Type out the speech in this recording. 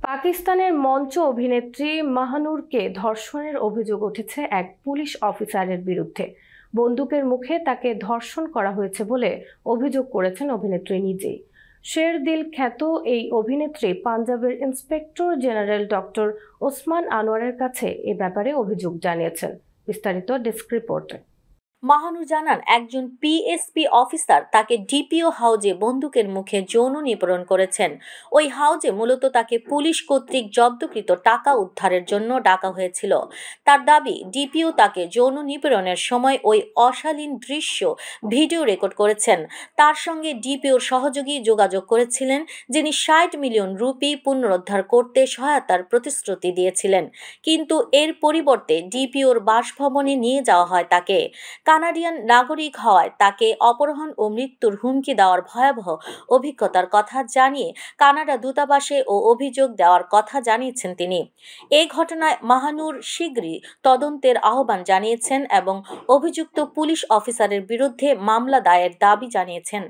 পাকিস্তানের মঞ্চ অভিনেত্রী মাহানুরকে ধর্ষণের অভিযোগ উঠেছে এক পুলিশ অফিসারের বিরুদ্ধে। বন্দুকের মুখে তাকে ধর্ষণ করা হয়েছে বলে অভিযোগ করেছেন অভিনেত্রী নিজেই। শের দিল খ্যাত এই অভিনেত্রী পাঞ্জাবের ইন্সপেক্টর জেনারেল ডক্টর ওসমান আনোয়ারের কাছে এ ব্যাপারে অভিযোগ জানিয়েছেন। বিস্তারিত ডেস্ক রিপোর্টে। মাহানুর জানান, একজন পিএসপি অফিসার তাকে ডিপিও হাউজে বন্দুকের মুখে যৌন নিপীড়ন করেছেন। ওই হাউজে মূলত তাকে পুলিশ কর্তৃক জব্দকৃত টাকা উদ্ধারের জন্য ডাকা হয়েছিল। তার দাবি, ডিপিও তাকে যৌন নিপীড়নের সময় ওই অশালীন দৃশ্য ভিডিও রেকর্ড করেছেন। তার সঙ্গে ডিপিওর সহযোগী যোগাযোগ করেছিলেন, যিনি ৬০ মিলিয়ন রুপি পুনরুদ্ধার করতে সহায়তার প্রতিশ্রুতি দিয়েছিলেন। কিন্তু এর পরিবর্তে ডিপিওর বাসভবনে নিয়ে যাওয়া হয় তাকে। কানাডিয়ান নাগরিক হওয়ায় তাকে অপহরণ ও মৃত্যুর হুমকি দেওয়ার ভয়াবহ অভিজ্ঞতার কথা জানিয়ে কানাডা দূতাবাসে অভিযোগ দেওয়ার কথা জানিয়েছেন তিনি। এই ঘটনায় মাহানুর শীঘ্রই তদন্তের আহ্বান জানিয়েছেন এবং অভিযুক্ত পুলিশ অফিসারের বিরুদ্ধে মামলা দায়ের দাবি জানিয়েছেন।